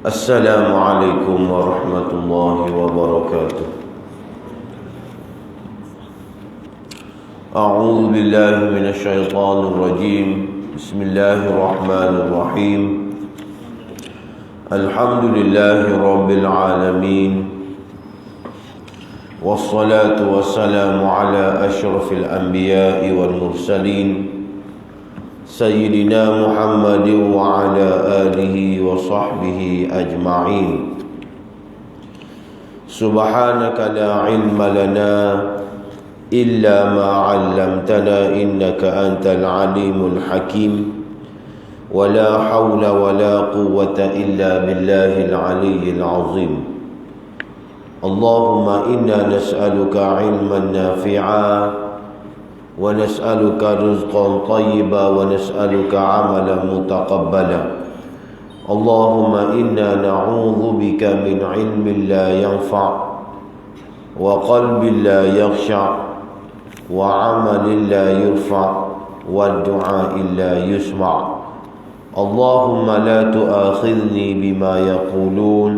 السلام عليكم ورحمة الله وبركاته. أعوذ بالله من الشيطان الرجيم. بسم الله الرحمن الرحيم. الحمد لله رب العالمين، والصلاة والسلام على أشرف الأنبياء والمرسلين سيدنا محمد وعلى آله وصحبه أجمعين. سبحانك لا علم لنا إلا ما علمتنا إنك أنت العليم الحكيم، ولا حول ولا قوة إلا بالله العلي العظيم. اللهم إنا نسألك علما نافعا، ونسألك رزقا طيبا، ونسألك عملا متقبلا. اللهم إنا نعوذ بك من علم لا ينفع، وقلب لا يخشع، وعمل لا يرفع، والدعاء لا يسمع. اللهم لا تؤاخذني بما يقولون،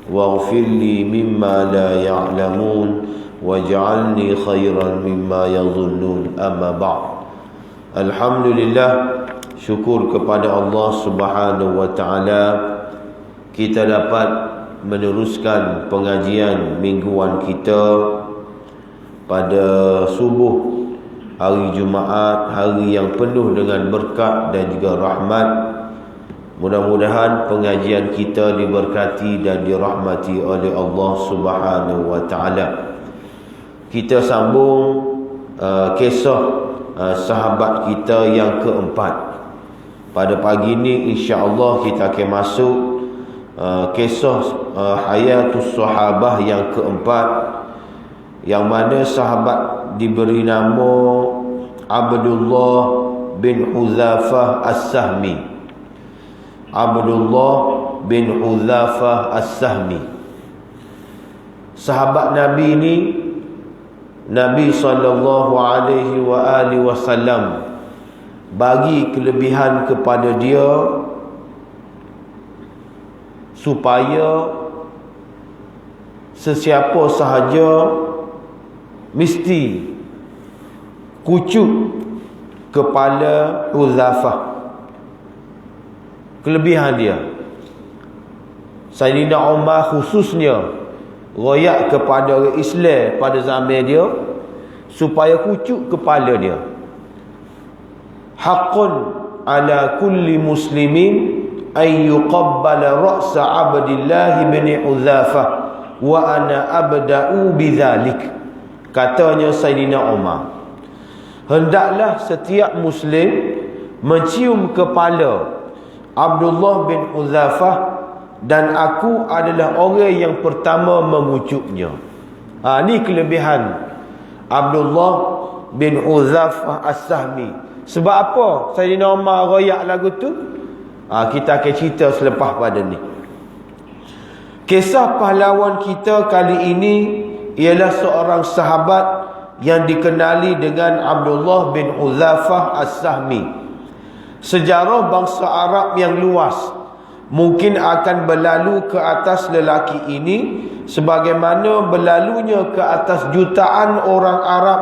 واغفر لي مما لا يعلمون، واجعلني خيرا مما يظنون. أما بعد. Alhamdulillah, syukur kepada Allah Subhanahu wa taala, kita dapat meneruskan pengajian mingguan kita pada subuh hari Jumaat, hari yang penuh dengan berkat dan juga rahmat. Mudah-mudahan pengajian kita diberkati dan dirahmati oleh Allah Subhanahu wa taala. Kita sambung kisah sahabat kita yang keempat. Pada pagi ini insya-Allah kita akan masuk kisah hayatus sahabah yang keempat, yang mana sahabat diberi nama Abdullah bin Hudzafah As-Sahmi. Abdullah bin Hudzafah As-Sahmi. Sahabat Nabi ini, Nabi SAW bagi kelebihan kepada dia supaya sesiapa sahaja mesti kucuk kepala Hudzafah. Kelebihan dia, Sayyidina Umar khususnya royak kepada orang Islam pada zaman dia supaya kucuk kepala dia. Haqqun ala kulli muslimin ay yuqabbala ra'sa Abdillah bin Hudzafah wa ana abda'u bidzalik. Katanya Sayyidina Umar, hendaklah setiap muslim mencium kepala Abdullah bin Hudzafah, dan aku adalah orang yang pertama mengucuknya. Ni kelebihan Abdullah bin Hudzafah As-Sahmi. Sebab apa Sayyidina Umar royak lagu tu? Kita akan cerita selepas pada ni. Kisah pahlawan kita kali ini ialah seorang sahabat yang dikenali dengan Abdullah bin Hudzafah As-Sahmi. Sejarah bangsa Arab yang luas mungkin akan berlalu ke atas lelaki ini sebagaimana berlalunya ke atas jutaan orang Arab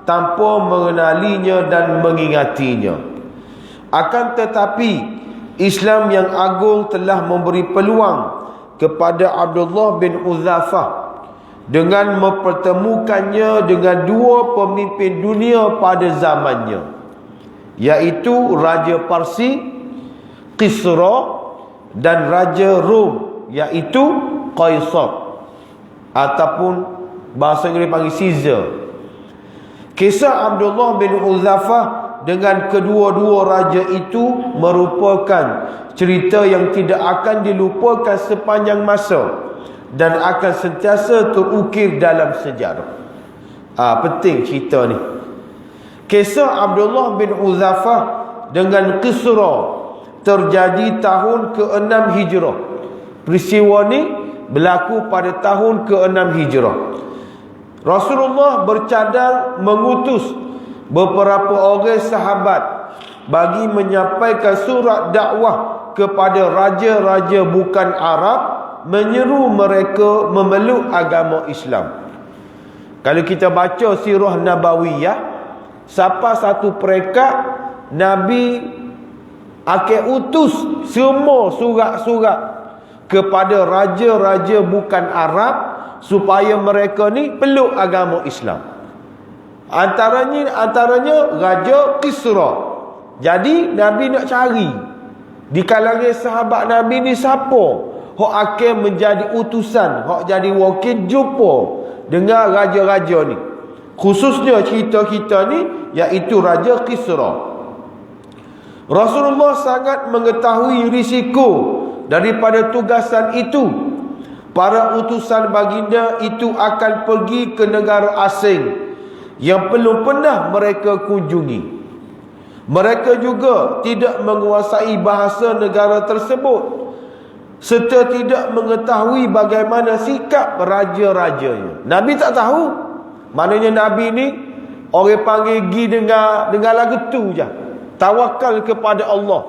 tanpa mengenalinya dan mengingatinya. Akan tetapi Islam yang agung telah memberi peluang kepada Abdullah bin Hudzafah dengan mempertemukannya dengan dua pemimpin dunia pada zamannya, iaitu Raja Parsi Kisra dan Raja Rom, iaitu Qaisar, ataupun bahasa Inggeris panggil Caesar. Kisah Abdullah bin Hudzafah dengan kedua-dua raja itu merupakan cerita yang tidak akan dilupakan sepanjang masa dan akan sentiasa terukir dalam sejarah. Penting cerita ni. Kisah Abdullah bin Hudzafah dengan Kisra terjadi tahun ke-6 Hijrah. Peristiwa ni berlaku pada tahun ke-6 Hijrah. Rasulullah bercadang mengutus beberapa orang sahabat bagi menyampaikan surat dakwah kepada raja-raja bukan Arab, menyeru mereka memeluk agama Islam. Kalau kita baca sirah Nabawiyah, siapa satu perekat Nabi akan utus semua surat-surat kepada raja-raja bukan Arab supaya mereka ni peluk agama Islam. Antaranya Raja Kisra. Jadi Nabi nak cari di kalangan sahabat Nabi ni siapa hok akan menjadi utusan, hok jadi wakil jumpa dengan raja-raja ni. Khususnya cerita kita ni iaitu Raja Kisra. Rasulullah sangat mengetahui risiko daripada tugasan itu. Para utusan baginda itu akan pergi ke negara asing yang belum pernah mereka kunjungi. Mereka juga tidak menguasai bahasa negara tersebut serta tidak mengetahui bagaimana sikap raja-rajanya. Nabi tak tahu. Maknanya Nabi ni orang panggil pergi dengar lagu tu je. Tawakal kepada Allah.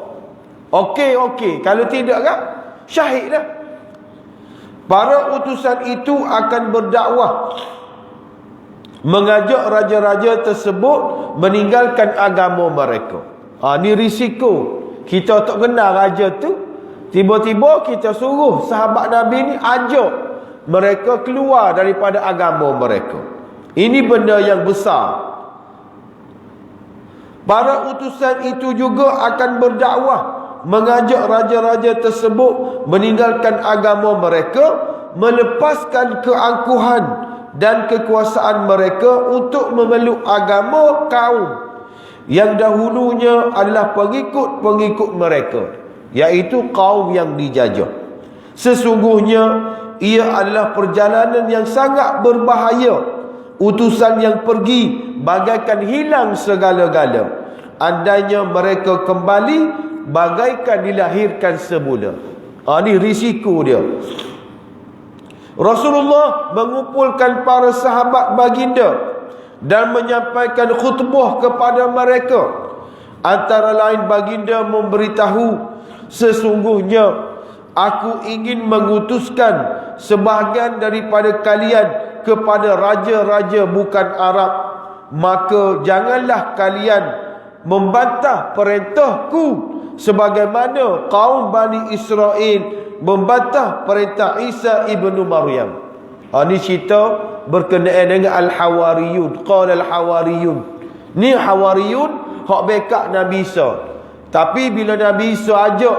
Okey. Kalau tidak kan syahid dah. Para utusan itu akan berdakwah, mengajak raja-raja tersebut meninggalkan agama mereka. Ni risiko. Kita tak kenal raja tu, tiba-tiba kita suruh sahabat Nabi ni ajak mereka keluar daripada agama mereka. Ini benda yang besar. Para utusan itu juga akan berdakwah, mengajak raja-raja tersebut meninggalkan agama mereka, melepaskan keangkuhan dan kekuasaan mereka untuk memeluk agama kaum yang dahulunya adalah pengikut-pengikut mereka, iaitu kaum yang dijajah. Sesungguhnya ia adalah perjalanan yang sangat berbahaya. Utusan yang pergi bagaikan hilang segala-gala. Andainya mereka kembali bagaikan dilahirkan semula. Ini risiko dia. Rasulullah mengumpulkan para sahabat baginda dan menyampaikan khutbah kepada mereka. Antara lain baginda memberitahu, sesungguhnya aku ingin mengutuskan sebahagian daripada kalian kepada raja-raja bukan Arab. Maka janganlah kalian membantah perintahku sebagaimana kaum Bani Israel membantah perintah Isa ibnu Maryam. Ini cerita berkenaan dengan Al-Hawariyun. Qala Al-Hawariyun. Ni Hawariyun hak backup Nabi Isa. Tapi bila Nabi Isa ajak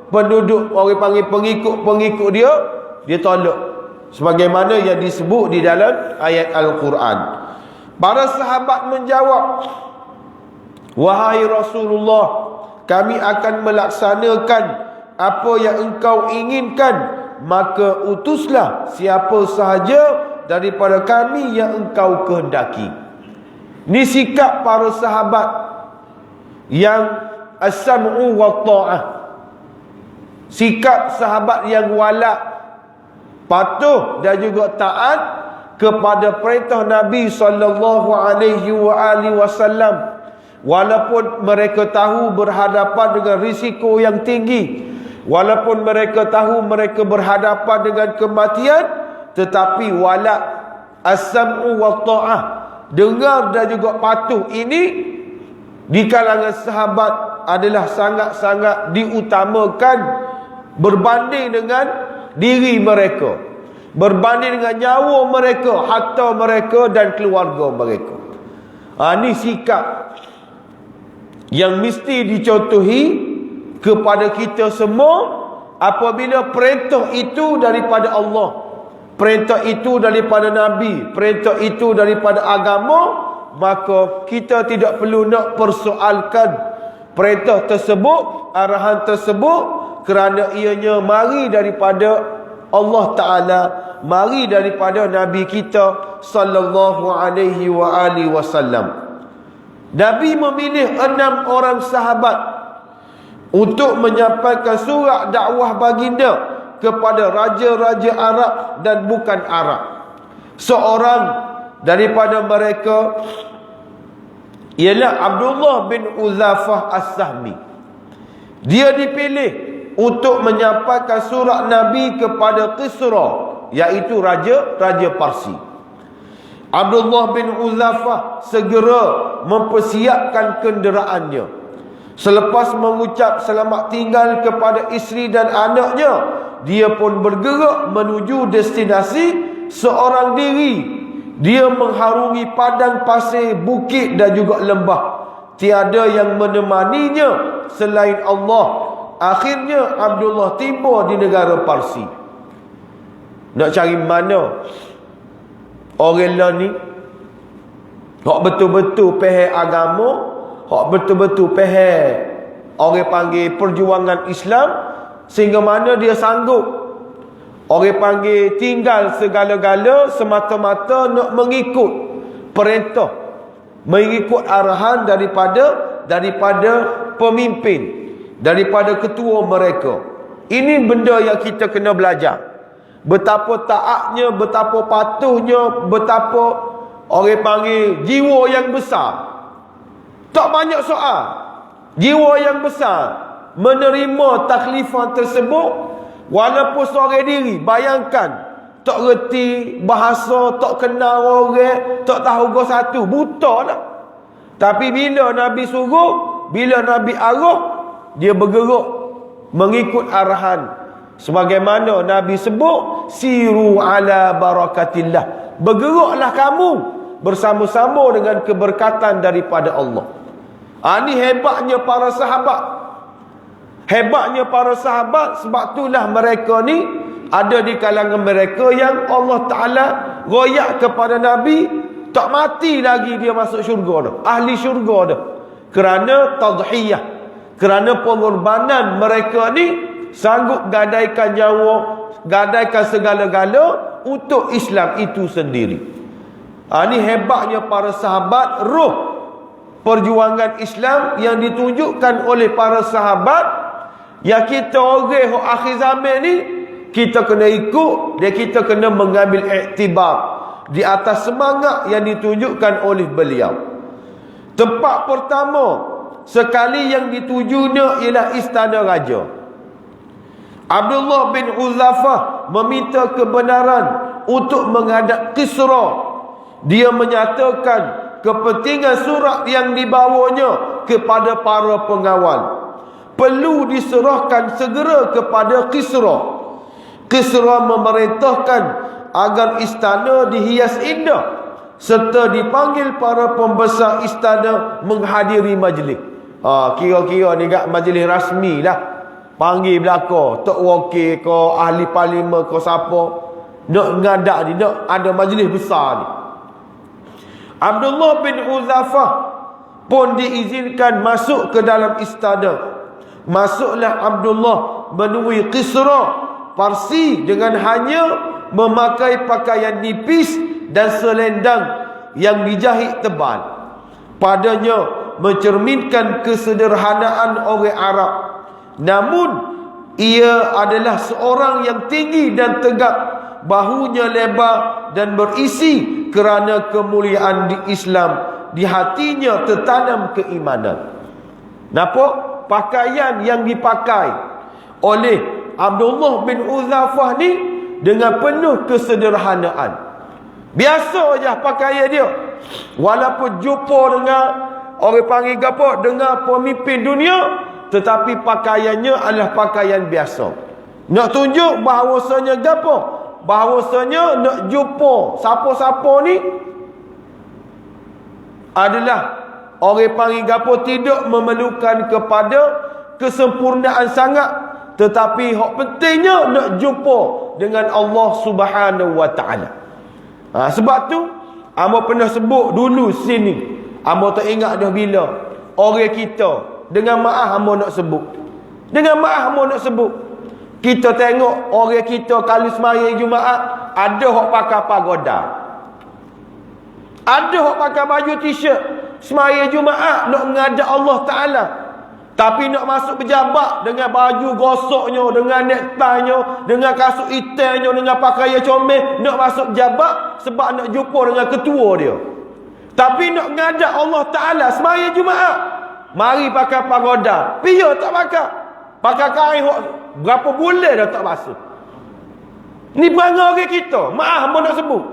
penduduk, orang panggil pengikut dia tolak. Sebagaimana yang disebut di dalam ayat Al-Quran. Para sahabat menjawab, wahai Rasulullah, kami akan melaksanakan apa yang engkau inginkan, maka utuslah siapa sahaja daripada kami yang engkau kehendaki. Ini sikap para sahabat yang as-sam'u wa ta'ah. Sikap sahabat yang wala', patuh dan juga taat kepada perintah Nabi sallallahu alaihi wasallam, walaupun mereka tahu berhadapan dengan risiko yang tinggi, walaupun mereka tahu mereka berhadapan dengan kematian, tetapi wala as-sam'u wa ta'ah, dengar dan juga patuh ini di kalangan sahabat adalah sangat-sangat diutamakan berbanding dengan diri mereka, berbanding dengan nyawa mereka, harta mereka dan keluarga mereka. Ini sikap yang mesti dicontohi kepada kita semua apabila perintah itu daripada Allah, perintah itu daripada Nabi, perintah itu daripada agama, maka kita tidak perlu nak persoalkan perintah tersebut, arahan tersebut, kerana ianya mari daripada Allah Ta'ala, mari daripada Nabi kita sallallahu alaihi wasallam. Nabi memilih 6 orang sahabat untuk menyampaikan surat dakwah baginda kepada raja-raja Arab dan bukan Arab. Seorang daripada mereka ialah Abdullah bin Uzafah As-Sahmi. Dia dipilih untuk menyampaikan surat Nabi kepada Kisra, iaitu Raja Parsi. Abdullah bin Uzafah segera mempersiapkan kenderaannya. Selepas mengucap selamat tinggal kepada isteri dan anaknya, dia pun bergerak menuju destinasi seorang diri. Dia mengharungi padang pasir, bukit dan juga lembah. Tiada yang menemaninya selain Allah. Akhirnya Abdullah tiba di negara Parsi. Nak cari mana orang lah ni hak betul-betul faham agama, hak betul-betul faham orang panggil perjuangan Islam, sehingga mana dia sanggup orang panggil tinggal segala-gala semata-mata nak mengikut perintah, mengikut arahan daripada pemimpin, daripada ketua mereka. Ini benda yang kita kena belajar. Betapa taatnya, betapa patuhnya, betapa orang panggil jiwa yang besar. Tak banyak soal. Jiwa yang besar menerima taklifan tersebut walaupun seorang diri. Bayangkan, tak reti bahasa, tak kenal orang, tak tahu go satu, buta lah. Tapi bila Nabi suruh, bila Nabi arah, dia bergerak mengikut arahan. Sebagaimana Nabi sebut, siru ala barakatillah. Bergeraklah kamu bersama-sama dengan keberkatan daripada Allah. Ini hebatnya para sahabat. Hebatnya para sahabat, sebab itulah mereka ni ada di kalangan mereka yang Allah Ta'ala royak kepada Nabi, tak mati lagi dia masuk syurga dah, ahli syurga dah. Kerana tadhiyah, kerana pengorbanan mereka ni sanggup gadaikan nyawa, gadaikan segala-gala untuk Islam itu sendiri. Ini hebatnya para sahabat, roh perjuangan Islam yang ditunjukkan oleh para sahabat. Yang kita orang akhir zaman ni, kita kena ikut dia, kita kena mengambil iktibar di atas semangat yang ditunjukkan oleh beliau. Tempat pertama sekali yang ditujunya ialah istana raja. Abdullah bin Uzafah meminta kebenaran untuk menghadap Kisra. Dia menyatakan kepentingan surat yang dibawanya kepada para pengawal perlu diserahkan segera kepada Kisra. Kisra memerintahkan agar istana dihias indah serta dipanggil para pembesar istana menghadiri majlis. Kira-kira ni kat majlis rasmi lah. Panggil belakang, tok wakil ke, ahli parlimen ke, siapa nak ngadak ni, nak ada majlis besar ni. Abdullah bin Uzafah pun diizinkan masuk ke dalam istana. Masuklah Abdullah menemui Kisra Parsi dengan hanya memakai pakaian nipis dan selendang yang dijahit tebal. Padanya mencerminkan kesederhanaan orang Arab. Namun ia adalah seorang yang tinggi dan tegak, bahunya lebar dan berisi kerana kemuliaan di Islam. Di hatinya tertanam keimanan. Nampak pakaian yang dipakai oleh Abdullah bin Uzafah ni dengan penuh kesederhanaan. Biasa je pakaian dia. Walaupun jumpa dengan orang panggil apa, dengan pemimpin dunia, tetapi pakaiannya adalah pakaian biasa. Nak tunjuk bahawasanya apa? Bahawasanya nak jumpa siapa-siapa ni adalah orang panggil apa, tidak memerlukan kepada kesempurnaan sangat, tetapi hak pentingnya nak jumpa dengan Allah Subhanahu wa taala. Sebab tu amba pernah sebut dulu sini, amba tak ingat dah bila, orang kita dengan maaf hamba nak sebut. Dengan maaf hamba nak sebut. Kita tengok orang kita kali sembahyang Jumaat, ada hok pakai pagoda. Ada hok pakai baju t-shirt sembahyang Jumaat nak menghadap Allah Taala. Tapi nak masuk pejabat dengan baju gosoknya, dengan necktie-nya, dengan kasut hitamnya, dengan pakaian comel, nak masuk pejabat sebab nak jumpa dengan ketua dia. Tapi nak menghadap Allah Taala sembahyang Jumaat, mari pakai pagoda. Dia tak pakai. Pakai kain berapa bulan dah tak basuh. Ni perangai orang kita. Maaf mau nak sebut.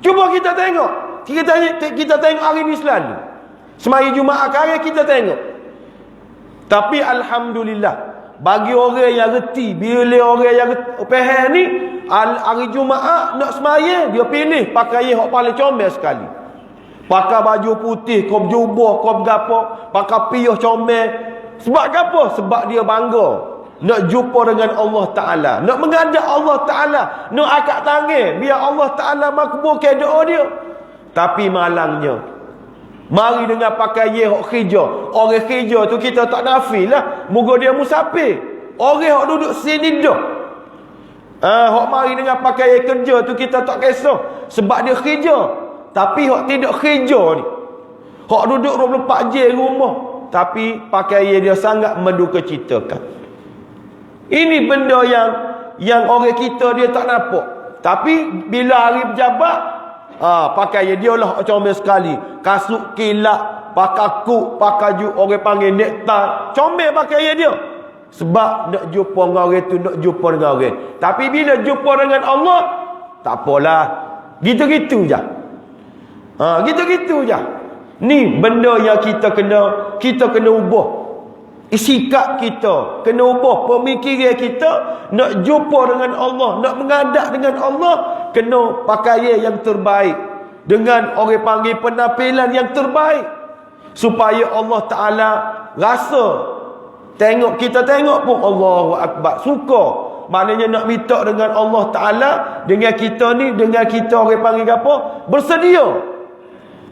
Cuba kita tengok. Kita tengok hari ni selalu. Semari Jumaat hari kita tengok. Tapi alhamdulillah, bagi orang yang reti, bila orang yang faham ni, hari Jumaat nak semaya, dia pilih pakai hak paling comel sekali. Pakai baju putih, kop jubah, kop gapo, pakai piyah comel. Sebab apa? Sebab dia bangga nak jumpa dengan Allah Ta'ala, nak menghadap Allah Ta'ala, nak akak tangan biar Allah Ta'ala makbulkan doa dia. Tapi malangnya, mari dengan pakai hak khijah. Orang khijah tu kita tak nafi lah, moga dia musafir. Orang hak duduk sini dah. Hak mari dengan pakai kerja tu kita tak kisah, sebab dia khijah. Tapi hak tidak khijah ni, hak duduk 24 jam rumah, tapi pakai dia sangat mendukacitakan. Ini benda yang orang kita dia tak nampak. Tapi bila hari berjabat, pakai dia lah comel sekali. Kasut kilat, pakai kuk, pakai orang panggil nektar. Comel pakai dia. Sebab nak jumpa dengan orang tu, nak jumpa dengan orang. Tapi bila jumpa dengan Allah, tak apalah. Gitu-gitu je. Gitu-gitu je. Ni benda yang kita kena ubah. Sikap kita kena ubah, pemikiran kita nak jumpa dengan Allah, nak menghadap dengan Allah, kena pakaian yang terbaik, dengan orang panggil penampilan yang terbaik, supaya Allah Ta'ala rasa kita tengok pun Allahu Akbar, suka. Maknanya nak minta dengan Allah Ta'ala, dengan kita ni, dengan kita orang panggil apa, bersedia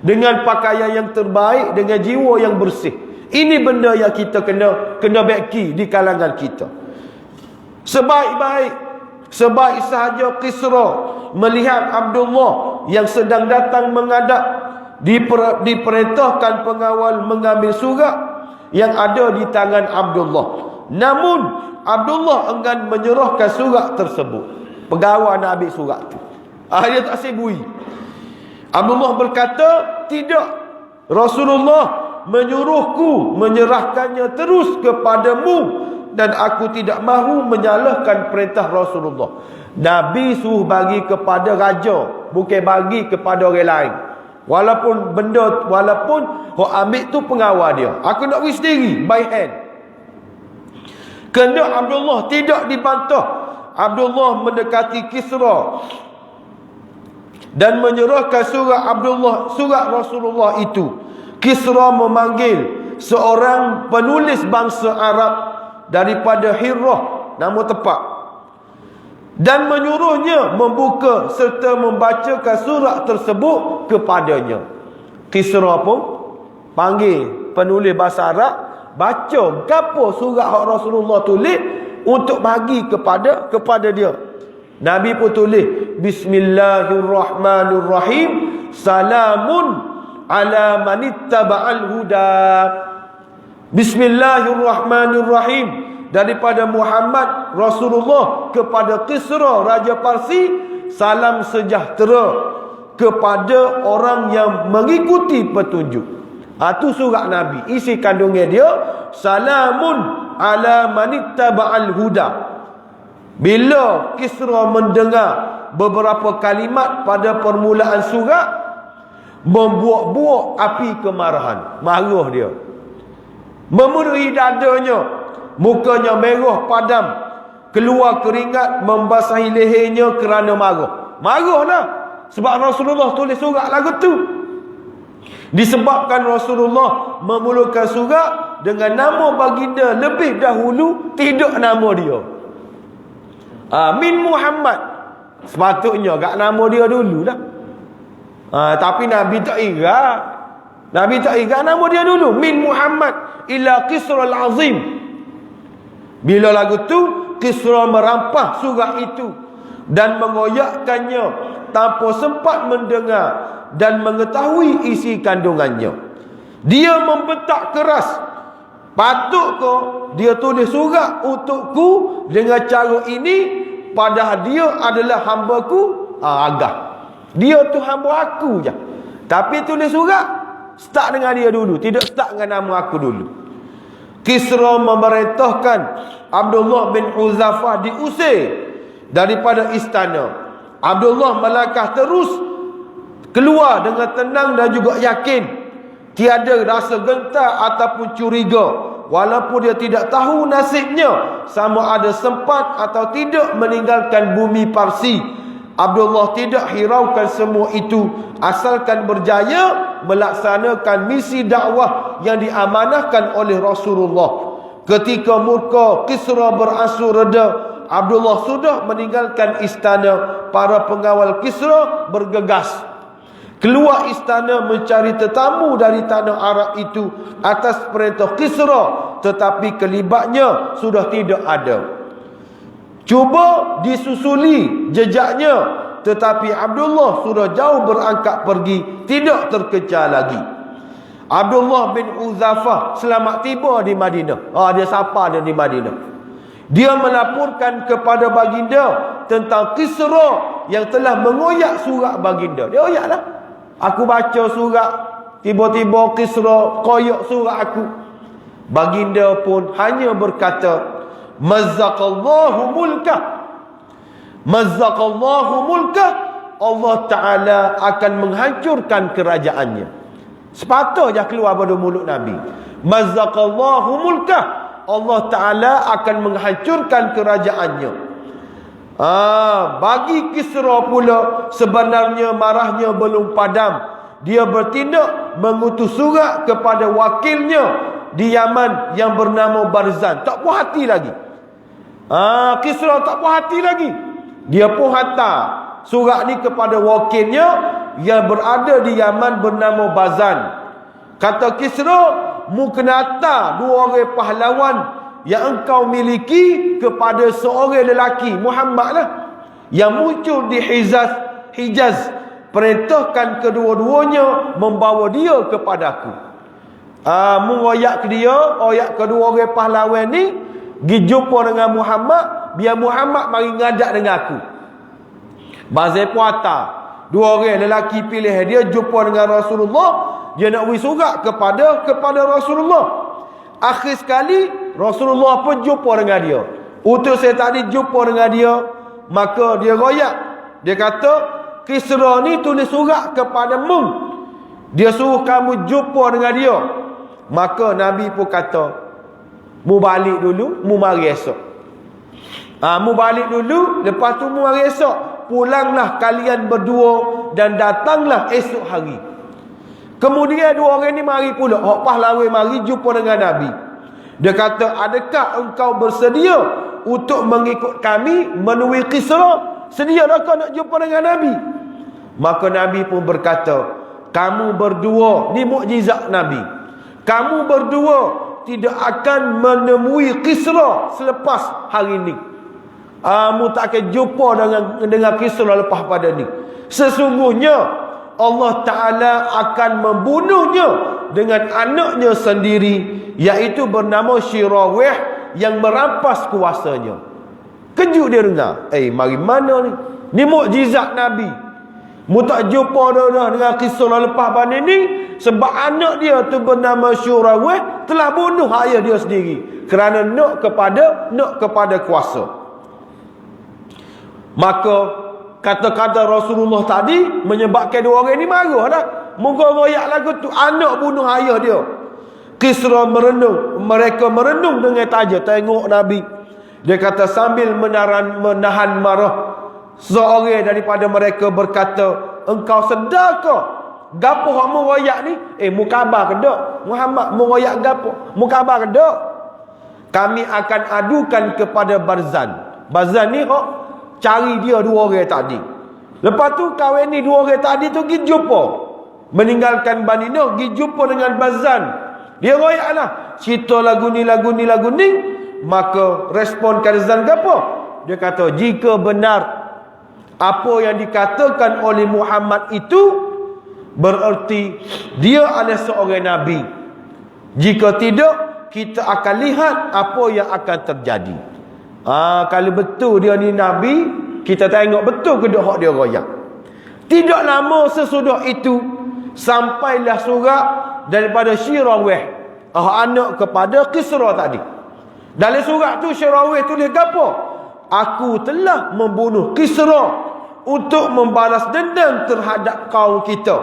dengan pakaian yang terbaik, dengan jiwa yang bersih. Ini benda yang kita kena beki di kalangan kita. Sebaik sahaja Kisra melihat Abdullah yang sedang datang menghadap, diperintahkan pengawal mengambil surat yang ada di tangan Abdullah. Namun Abdullah enggan menyerahkan surat tersebut. Pegawai nak ambil surat tu, dia tak sibui. Abdullah berkata, tidak, Rasulullah menyuruhku menyerahkannya terus kepadamu, dan aku tidak mahu menyalahkan perintah Rasulullah. Nabi suruh bagi kepada raja, bukan bagi kepada orang lain. Walaupun hok ambil tu pengawal dia, aku nak pergi sendiri by hand. Kehendak Abdullah tidak dibantah. Abdullah mendekati Kisra dan menyerahkan surat Rasulullah itu. Kisra memanggil seorang penulis bangsa Arab daripada Hirrah, nama tepat, dan menyuruhnya membuka serta membacakan surat tersebut kepadanya. Kisra pun panggil penulis bahasa Arab, baca gapo surat hak Rasulullah tulis untuk bagi kepada dia. Nabi pun tulis, Bismillahirrahmanirrahim, salamun ala manittaba'al huda. Bismillahirrahmanirrahim, daripada Muhammad Rasulullah kepada Kisra Raja Parsi, salam sejahtera kepada orang yang mengikuti petunjuk. Itu surat Nabi, isi kandungnya dia, salamun ala manittaba'al huda. Bila Kisra mendengar beberapa kalimat pada permulaan surat, membuak-buak api kemarahan, marah dia, memenuhi dadanya, mukanya merah padam, keluar keringat membasahi lehernya kerana marahlah, sebab Rasulullah tulis surat lagu tu. Disebabkan Rasulullah memulakan surat dengan nama baginda lebih dahulu, tidak nama dia. Min Muhammad, sepatutnya gak nama dia dululah. Tapi Nabi tak ingat. Nama dia dulu, min Muhammad ila Kisra al-Azim. Bila lagu tu, Kisra merampas surat itu dan mengoyakkannya tanpa sempat mendengar dan mengetahui isi kandungannya. Dia membentak keras, patutkah dia tulis surat untukku dengan cara ini, padahal dia adalah hamba-Ku? Agak dia tu hamba aku je, tapi tulis surat start dengan dia dulu, tidak start dengan nama aku dulu. Kisra memerintahkan Abdullah bin Hudzafah diusir daripada istana. Abdullah melangkah terus keluar dengan tenang dan juga yakin, tiada rasa gentar ataupun curiga, walaupun dia tidak tahu nasibnya sama ada sempat atau tidak meninggalkan bumi Parsi. Abdullah tidak hiraukan semua itu, asalkan berjaya melaksanakan misi dakwah yang diamanahkan oleh Rasulullah. Ketika murka Kisra beransur reda, Abdullah sudah meninggalkan istana. Para pengawal Kisra bergegas keluar istana mencari tetamu dari tanah Arab itu atas perintah Kisra, tetapi kelibatnya sudah tidak ada. Cuba disusuli jejaknya, tetapi Abdullah sudah jauh berangkat pergi, tidak terkejar lagi. Abdullah bin Hudzafah selamat tiba di Madinah. Dia sapa dia di Madinah. Dia melaporkan kepada baginda tentang Kisra yang telah mengoyak surat baginda. Dia oyaklah. Aku baca surat, tiba-tiba Kisra koyak surat aku. Baginda pun hanya berkata, Mazzaqallahu mulkah. Mazzaqallahu mulkah. Allah Ta'ala akan menghancurkan kerajaannya. Sepatutnya keluar pada mulut Nabi. Mazzaqallahu mulkah. Allah Ta'ala akan menghancurkan kerajaannya. Bagi Kisra pula, sebenarnya marahnya belum padam. Dia bertindak mengutus surat kepada wakilnya di Yaman yang bernama Barzan. Tak puas hati lagi. Kisra tak puas hati lagi. Dia pun hantar surat ni kepada wakilnya yang berada di Yaman bernama Barzan. Kata Kisra, mu kena hantar 2 orang pahlawan yang engkau miliki kepada seorang lelaki, Muhammad lah, yang muncul di Hijaz. Perintahkan kedua-duanya membawa dia kepadaku. Mengoyak ke dia, oyak kedua orang pahlawan ni, pergi jumpa dengan Muhammad, biar Muhammad mari ngadak dengan aku. Bazai puata, 2 orang lelaki pilih dia jumpa dengan Rasulullah. Dia nak beri surat kepada Rasulullah. Akhir sekali Rasulullah pun jumpa dengan dia. Utus saya tadi jumpa dengan dia, maka dia royak. Dia kata, Kisra ni tulis surat kepadamu. Dia suruh kamu jumpa dengan dia. Maka Nabi pun kata, mu balik dulu, mu mari esok. Mu balik dulu, lepas tu mu mari esok. Pulanglah kalian berdua dan datanglah esok hari. Kemudian 2 orang ni mari pula. Hak pahlawan mari jumpa dengan Nabi. Dia kata, adakah engkau bersedia untuk mengikut kami menemui Kisra? Sedia tak kau nak jumpa dengan Nabi? Maka Nabi pun berkata, kamu berdua, ni mukjizat Nabi, kamu berdua tidak akan menemui Kisra selepas hari ni. Kamu tak akan jumpa dengan Kisra lepas pada ni. Sesungguhnya Allah Ta'ala akan membunuhnya dengan anaknya sendiri, iaitu bernama Syirawih, yang merampas kuasanya. Kejut dia dengar. Mari mana ni? Ni mukjizat Nabi. Mu tak jumpa dah dengan Kisra lepas pada ni, sebab anak dia tu bernama Syirawih telah bunuh ayah dia sendiri kerana nak kepada kuasa. Maka kata-kata Rasulullah tadi menyebabkan 2 orang ni marah dah. Moga royak lagu tu, anak bunuh ayah dia. Kisra merenung, mereka merenung dengan taja tengok Nabi. Dia kata sambil menahan marah, seorang daripada mereka berkata, engkau sedar ke gapo hak mu royak ni? Mu khabar ke dak? Muhammad mu royak gapo? Mu khabar ke dak? Kami akan adukan kepada Barzan. Barzan ni hak cari dia 2 orang tadi. Lepas tu kawan ni 2 orang tadi tu pergi jumpa, meninggalkan Bani Nuh, pergi jumpa dengan Barzan. Dia royaklah cerita lagu ni. Maka respon Barzan ke apa? Dia kata, jika benar apa yang dikatakan oleh Muhammad itu, bererti dia adalah seorang Nabi. Jika tidak, kita akan lihat apa yang akan terjadi. Kalau betul dia ni Nabi, kita tengok betul ke hak dia royak. Tidak lama sesudah itu, sampailah surat daripada Syirawih. anak kepada Kisra tadi. Dalam surat tu Syarawih tulis gapo? Aku telah membunuh Kisra untuk membalas dendam terhadap kaum kita.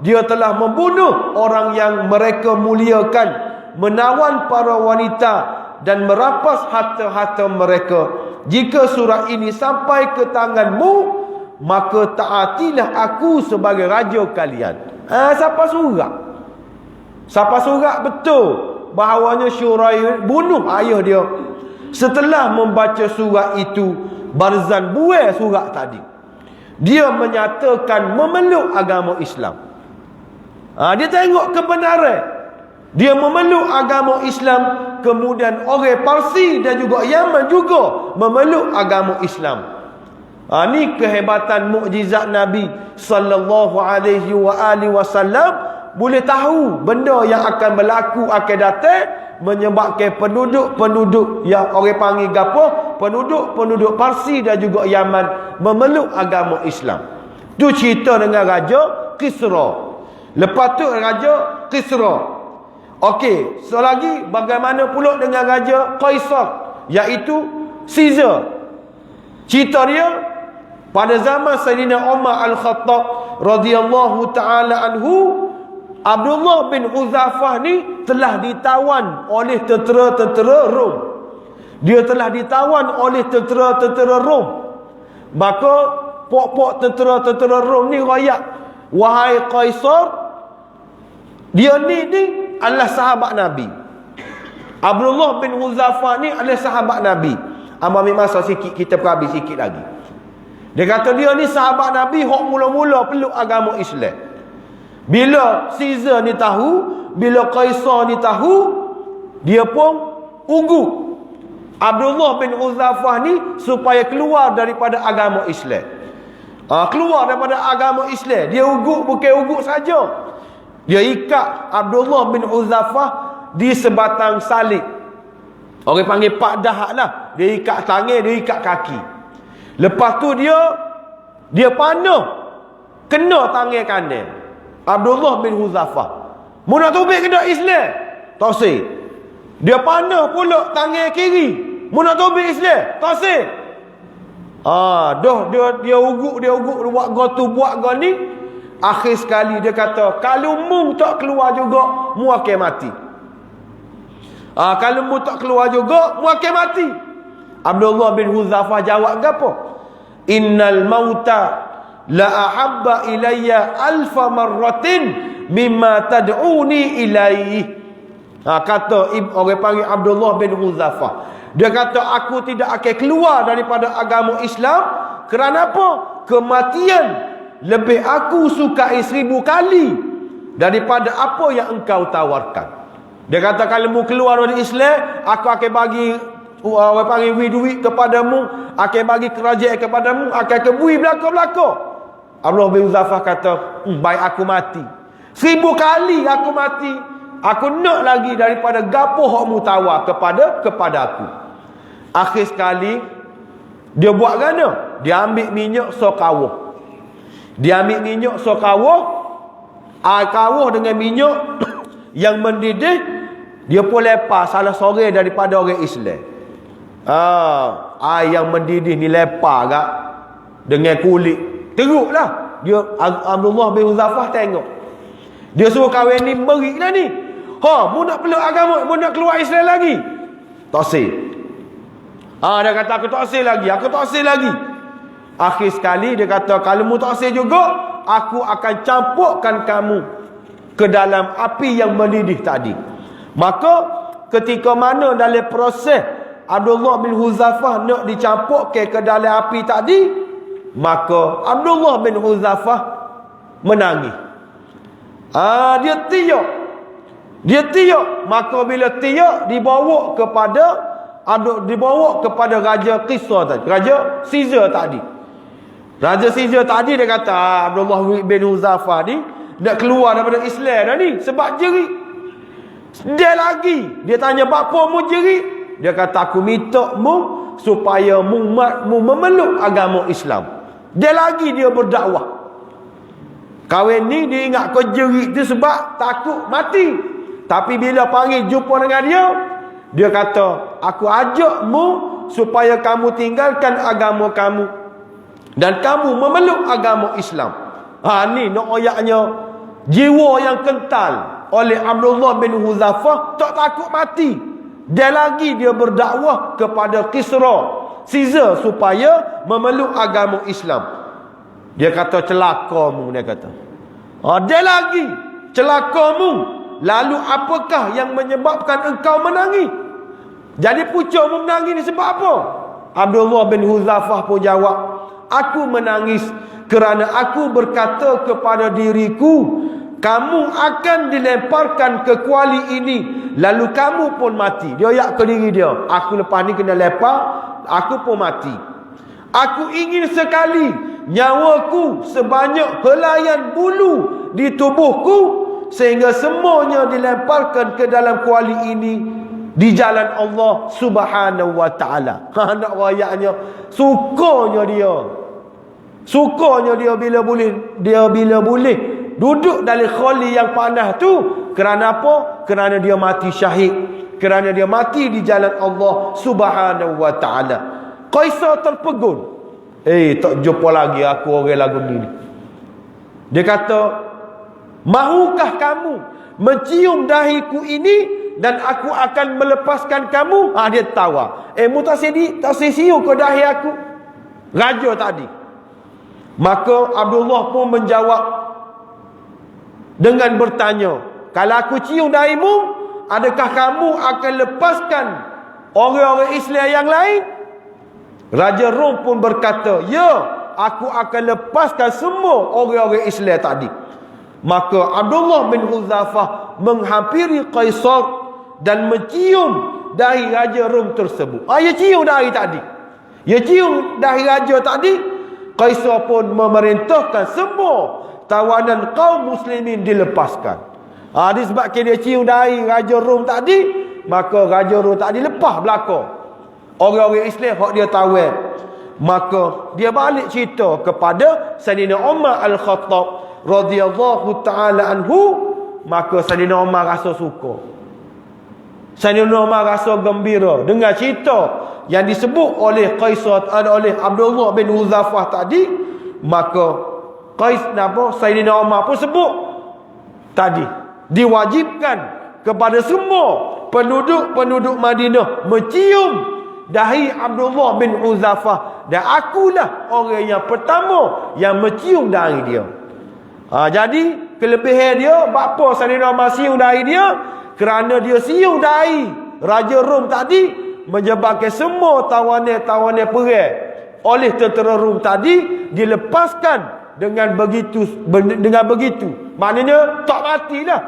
Dia telah membunuh orang yang mereka muliakan, menawan para wanita dan merampas harta-harta mereka. Jika surat ini sampai ke tanganmu, maka taatilah aku sebagai raja kalian. Siapa surat? Siapa surat betul bahawanya Syuraih bunuh ayah dia. Setelah membaca surat itu, Barzan buai surat tadi. Dia menyatakan memeluk agama Islam. Dia tengok kebenaran. Dia memeluk agama Islam. Kemudian orang Parsi dan juga Yaman juga memeluk agama Islam. Ni kehebatan mukjizat Nabi sallallahu alaihi wasallam. Boleh tahu benda yang akan berlaku akan datang, menyebabkan penduduk yang orang panggil gapo, penduduk Parsi dan juga Yaman memeluk agama Islam. Tu cerita dengan Raja Kisra. Lepas tu Raja Kisra. Okey, so lagi bagaimana pula dengan Raja Kaisar, iaitu Caesar. Cerita dia pada zaman Sayyidina Umar Al-Khattab radhiyallahu taala anhu, Abdullah bin Hudzafah ni telah ditawan oleh tentera-tentera Rom. Dia telah ditawan oleh tentera-tentera Rom. Maka pok-pok tentera-tentera Rom ni rakyat, wahai Kaisar, dia ni adalah sahabat Nabi. Abdullah bin Hudzafah ni adalah sahabat Nabi. Ambil masa sikit, kita perhabis sikit lagi. Dia kata dia ni sahabat Nabi, hok mula-mula peluk agama Islam. Bila Caesar ni tahu, bila Kaisar ni tahu, dia pun ugut Abdullah bin Hudzafah ni supaya keluar daripada agama Islam. Keluar daripada agama Islam. Dia ugut, bukan ugut saja. Dia ikat Abdullah bin Hudzafah di sebatang salib. Orang panggil pak dahak lah. Dia ikat tangan, dia ikat kaki. Lepas tu dia panah kena tangan kanan Abdullah bin Hudzafah. Mu nak tubik kena Islam, tak sih. Dia panah pula tangan kiri. Mu nak tubik Islam, tak sih. Dia ugut buat gotu buat go ni. Akhir sekali dia kata, kalau mu tak keluar juga, mu akan mati. Kalau mu tak keluar juga, mu akan mati. Abdullah bin Hudzafah jawab apa? Innal mauta la ahabba ilayya alfa marratin mimma tad'uni ilaihi. Kata orang panggil Abdullah bin Hudzafah. Dia kata aku tidak akan keluar daripada agama Islam. Kerana apa? Kematian lebih aku sukai 1000 kali daripada apa yang engkau tawarkan. Dia kata kalau mu keluar dari Islam, aku akan bagi orang panggil duit kepadamu, akan bagi kerajaan kepadamu, akan kebui belaka-belaka. Abdullah bin Hudzafah kata, baik aku mati. 1000 kali aku mati, aku nak lagi daripada gapo hak mu tawar kepada aku. Akhir sekali dia buat gana? Dia ambil minyak sokawah. Dia ambil minyak sokawah, kawah dengan minyak yang mendidih, dia pun lepas salah seorang daripada orang Islam. Air yang mendidih ni lepas gak dengan kulit. Teruklah. Dia Abdullah bin Hudzafah tengok. Dia suruh kawan ni meriklah ni. Mu nak peluk agama, mu nak keluar Islam lagi. Tak sih. Dia kata aku tak sih lagi, aku tak sih lagi. Akhir sekali dia kata kalau mu tak sih juga, aku akan campurkan kamu ke dalam api yang mendidih tadi. Maka ketika mana dalam proses Abdullah bin Hudzafah nak dicampurkan ke dalam api tadi, maka Abdullah bin Hudzafah menangis. Dia tiup. Maka bila tiup dibawa kepada Raja Kisra tadi, Raja Caesar tadi. Raja Caesar tadi dia kata Abdullah bin Hudzafah ni nak keluar daripada Islam dah ni sebab jerit. Dia lagi, dia tanya apa mu jerit? Dia kata aku minta mu supaya mu memeluk agama Islam. Dia lagi dia berdakwah. Kawan ni dia ingat kau jerit tu sebab takut mati. Tapi bila panggil jumpa dengan dia, dia kata, aku ajakmu supaya kamu tinggalkan agama kamu dan kamu memeluk agama Islam. Ni nak ayatnya jiwa yang kental oleh Abdullah bin Hudzafah, tak takut mati. Dia lagi dia berdakwah kepada Kisra, Caesar, supaya memeluk agama Islam. Dia kata celakamu, dia kata. Dia lagi celakamu. Lalu apakah yang menyebabkan engkau menangis? Jadi pucukmu menangis ni sebab apa? Abdullah bin Hudzafah pun jawab, aku menangis kerana aku berkata kepada diriku, kamu akan dilemparkan ke kuali ini, lalu kamu pun mati. Dia ayat ke diri dia, aku lepas ni kena lempar, aku pun mati. Aku ingin sekali nyawaku sebanyak helaian bulu di tubuhku, sehingga semuanya dilemparkan ke dalam kuali ini di jalan Allah Subhanahu wa ta'ala. Nak ayatnya, sukanya dia bila boleh duduk dalam khali yang panas tu. Kerana apa? Kerana dia mati syahid, kerana dia mati di jalan Allah Subhanahu wa ta'ala. Kaisar terpegun, tak jumpa lagi aku orang lagu ni. Dia kata, mahukah kamu mencium dahiku ini dan aku akan melepaskan kamu? Dia tawar. Mu tak cium ke dahi aku, raja tadi. Maka Abdullah pun menjawab dengan bertanya, kalau aku cium dahimu, adakah kamu akan lepaskan orang-orang Islam yang lain? Raja Rom pun berkata, ya, aku akan lepaskan semua orang-orang Islam tadi. Maka Abdullah bin Hudzafah menghampiri Kaisar dan mencium dahi Raja Rom tersebut. Dia cium dahi tadi. Dia cium dahi raja tadi. Kaisar pun memerintahkan semua tawanan kaum muslimin dilepaskan. Disebabkan dia cium dahi Raja Rom tadi, maka Raja Rom tadi lepas belakang orang-orang Islam hak dia tawan. Maka dia balik cerita kepada Sayyidina Umar Al-Khattab radhiyallahu ta'ala anhu. Maka Sayyidina Umar rasa suka, Sayyidina Umar rasa gembira dengan cerita yang disebut oleh Kaisar, oleh Abdullah bin Hudzafah tadi. Maka Sayyidina Umar pun sebut tadi, diwajibkan kepada semua penduduk Madinah mencium dahi Abdullah bin Hudzafah, dan akulah orang yang pertama yang mencium dahi dia. Jadi kelebihan dia, bapa Sayyidina Umar cium dahi dia, kerana dia cium dahi Raja Rom tadi, menyebabkan semua tawanan-tawanan perang oleh tentera Rom tadi dilepaskan dengan begitu. Maknanya tak matilah,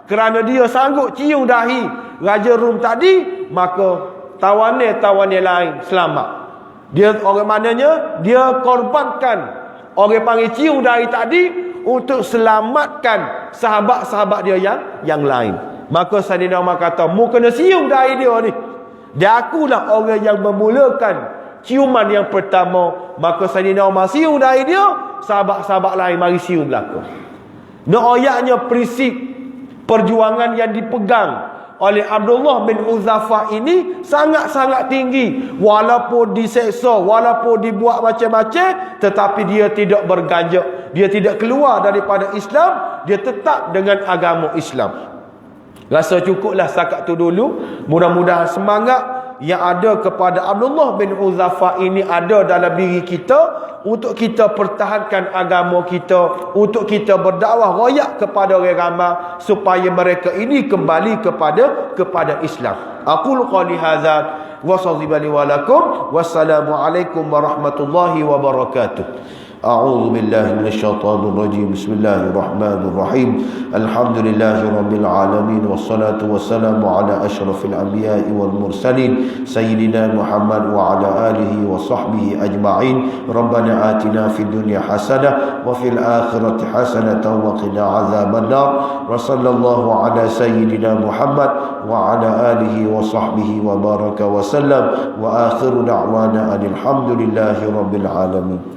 kerana dia sanggup cium dahi Raja Rom tadi, maka tawanan-tawanan lain selamat. Dia orang maknanya dia korbankan orang panggil cium dahi tadi untuk selamatkan sahabat-sahabat dia yang lain. Maka Sayyidina Umar kata, mu kena cium dahi dia ni. Dia akulah orang yang memulakan ciuman yang pertama. Maka Sayyidina Umar cium dahi dia, sahabat-sahabat lain mari cium belakang. Ayatnya prinsip perjuangan yang dipegang oleh Abdullah bin Hudzafah ini sangat-sangat tinggi. Walaupun diseksa, walaupun dibuat macam-macam, tetapi dia tidak berganjak, dia tidak keluar daripada Islam, dia tetap dengan agama Islam. Rasa cukuplah setakat tu dulu. Mudah-mudahan semangat yang ada kepada Abdullah bin Hudzafah ini ada dalam diri kita, untuk kita pertahankan agama kita, untuk kita berdakwah royak kepada orang ramai, supaya mereka ini kembali kepada Islam. Aqulu qali hadza wa sallallahu wa lakum. Wassalamu alaikum warahmatullahi wabarakatuh. أعوذ بالله من الشيطان الرجيم. بسم الله الرحمن الرحيم. الحمد لله رب العالمين، والصلاة والسلام على أشرف الأنبياء والمرسلين سيدنا محمد وعلى آله وصحبه أجمعين. ربنا آتنا في الدنيا حسنة وفي الآخرة حسنة وقنا عذاب النار. وصلى الله على سيدنا محمد وعلى آله وصحبه وبارك وسلم. وآخر دعوانا أن الحمد لله رب العالمين.